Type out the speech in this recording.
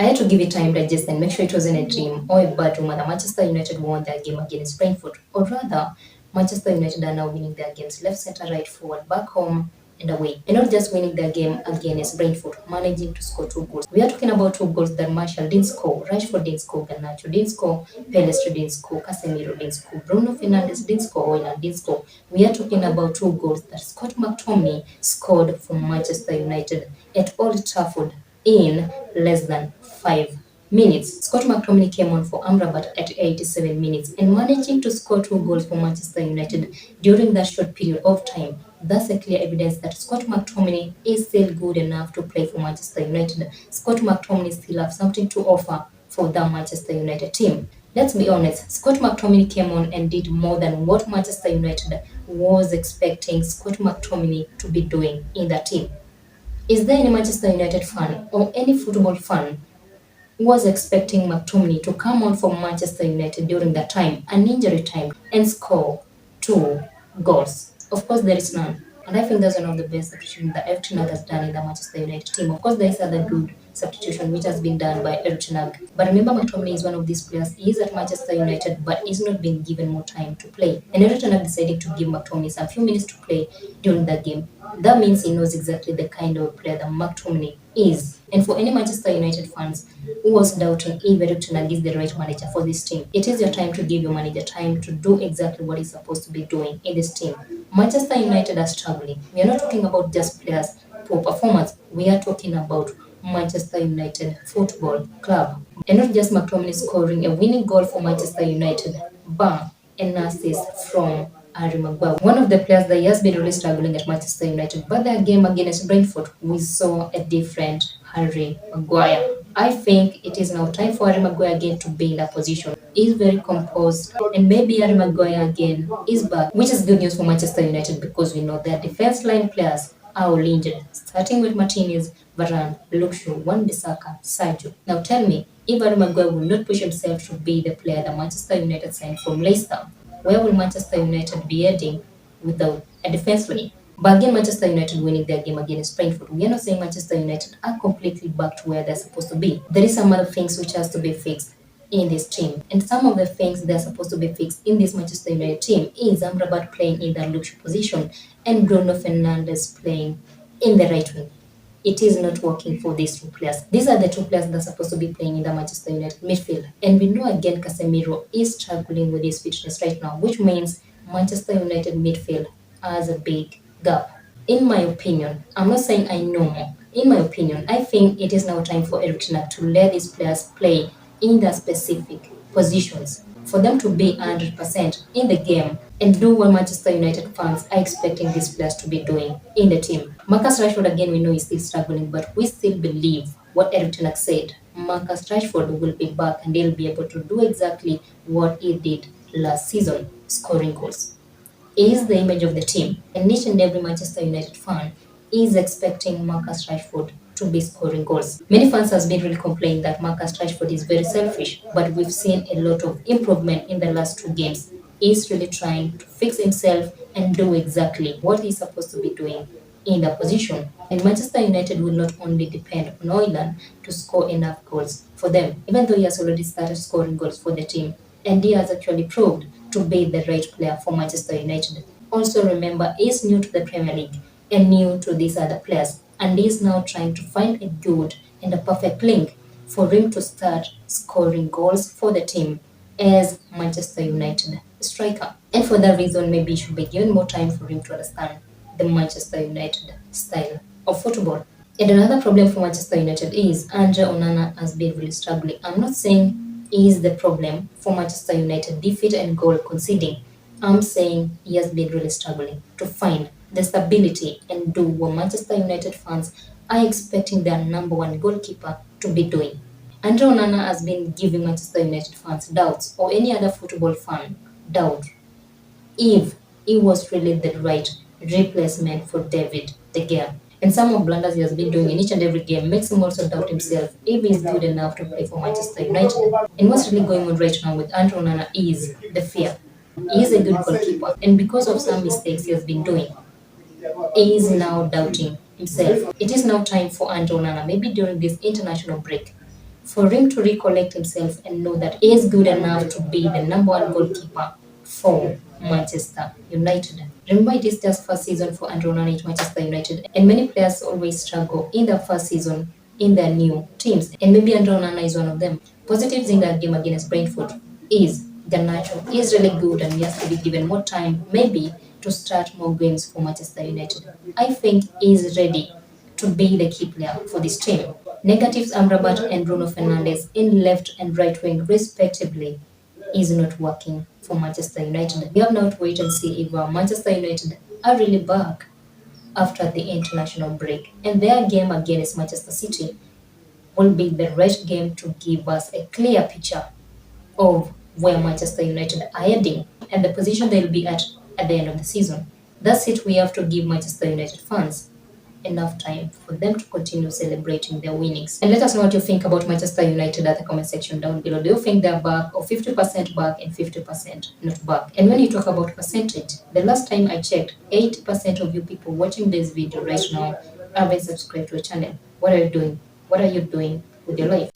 had to give it time to digest and make sure it wasn't a dream or a bad rumor that Manchester United won their game against Brentford, or rather, Manchester United are now winning their games left, centre, right, forward, back home, and away. And not just winning their game against Brentford, managing to score 2 goals. We are talking about 2 goals that Martial didn't score, Rashford didn't score, Garnacho didn't score, Pellistri didn't score, Casemiro didn't score, Bruno Fernandes didn't score, Hojlund didn't score. We are talking about 2 goals that Scott McTominay scored for Manchester United at Old Trafford in less than 5 minutes. Scott McTominay came on for Amrabat at 87 minutes and managing to score 2 goals for Manchester United during that short period of time. That's a clear evidence that Scott McTominay is still good enough to play for Manchester United. Scott McTominay still has something to offer for the Manchester United team. Let's be honest, Scott McTominay came on and did more than what Manchester United was expecting Scott McTominay to be doing in the team. Is there any Manchester United fan or any football fan who was expecting McTominay to come on for Manchester United during that time, an injury time, and score 2 goals? Of course, there is none. And I think that's one of the best substitutions that Erik Ten Hag has done in the Manchester United team. Of course, there is other good substitution which has been done by Erik Ten Hag. But remember, McTominay is one of these players. He is at Manchester United, but is not being given more time to play. And Erik Ten Hag decided to give McTominay some few minutes to play during that game. That means he knows exactly the kind of player that McTominay is. And for any Manchester United fans who was doubting if Erik Ten Hag is the right manager for this team, it is your time to give your manager time to do exactly what he's supposed to be doing in this team. Manchester United are struggling. We are not talking about just players' poor performance. We are talking about Manchester United Football Club. And not just McTominay scoring a winning goal for Manchester United, but an assist from Harry Maguire, one of the players that he has been really struggling at Manchester United. But their game against Brentford, we saw a different Harry Maguire. I think it is now time for Harry Maguire again to be in that position. He's very composed, and maybe Harry Maguire again is back, which is good news for Manchester United because we know their defense line players are all injured, starting with Martinez, Varane, Luke Shaw, Wan-Bissaka, Sergio. Now tell me, if Harry Maguire will not push himself to be the player that Manchester United signed from Leicester, where will Manchester United be heading without a defense line? But again, Manchester United winning their game against Brentford. We are not saying Manchester United are completely back to where they're supposed to be. There is some other things which has to be fixed in this team. And some of the things that are supposed to be fixed in this Manchester United team is Amrabat playing in the Luke Shaw position and Bruno Fernandes playing in the right wing. It is not working for these 2 players. These are the 2 players that are supposed to be playing in the Manchester United midfield. And we know again Casemiro is struggling with his fitness right now, which means Manchester United midfield has a big gap. In my opinion, I'm not saying I know more. In my opinion, I think it is now time for Erik Ten Hag to let these players play in their specific positions, for them to be 100% in the game and do what Manchester United fans are expecting these players to be doing in the team. Marcus Rashford, again, we know he's still struggling, but we still believe what Erik Ten Hag said. Marcus Rashford will be back and he'll be able to do exactly what he did last season, scoring goals. He is the image of the team, and each and every Manchester United fan is expecting Marcus Rashford to be scoring goals. Many fans have been really complaining that Marcus Rashford is very selfish, but we've seen a lot of improvement in the last 2 games. He's really trying to fix himself and do exactly what he's supposed to be doing in the position. And Manchester United will not only depend on Hojlund to score enough goals for them, even though he has already started scoring goals for the team, and he has actually proved to be the right player for Manchester United. Also remember, he's new to the Premier League and new to these other players, and he's now trying to find a good and a perfect link for him to start scoring goals for the team as Manchester United striker. And for that reason, maybe he should be given more time for him to understand the Manchester United style of football. And another problem for Manchester United is Andre Onana has been really struggling. I'm not saying he is the problem for Manchester United defeat and goal conceding. I'm saying he has been really struggling to find the stability and do what Manchester United fans are expecting their number 1 goalkeeper to be doing. Andre Onana has been giving Manchester United fans doubts, or any other football fan doubt, if he was really the right replacement for David De Gea. And some of blunders he has been doing in each and every game makes him also doubt himself if he's good enough to play for Manchester United. And what's really going on right now with Andre Onana is the fear. He is a good goalkeeper, and because of some mistakes he has been doing, he is now doubting himself. It is now time for Andre Onana, maybe during this international break, for him to recollect himself and know that he is good enough to be the number one goalkeeper for Manchester United. Remember, it is just first season for Andrew Onana at Manchester United, and many players always struggle in their first season in their new teams, and maybe Andrew Onana is one of them. Positives in that game against Brentford is Garnacho is really good and he has to be given more time, maybe to start more games for Manchester United. I think he is ready to be the key player for this team. Negatives, Amrabat and Bruno Fernandes in left and right wing respectively is not working for Manchester United. We have now to wait and see if Manchester United are really back after the international break. And their game against Manchester City will be the right game to give us a clear picture of where Manchester United are heading and the position they'll be at the end of the season. That's it. We have to give Manchester United fans enough time for them to continue celebrating their winnings. And let us know what you think about Manchester United at the comment section down below. Do you think they're back or 50% back and 50% not back? And when you talk about percentage, the last time I checked, 80% of you people watching this video right now haven't subscribed to the channel. What are you doing? What are you doing with your life?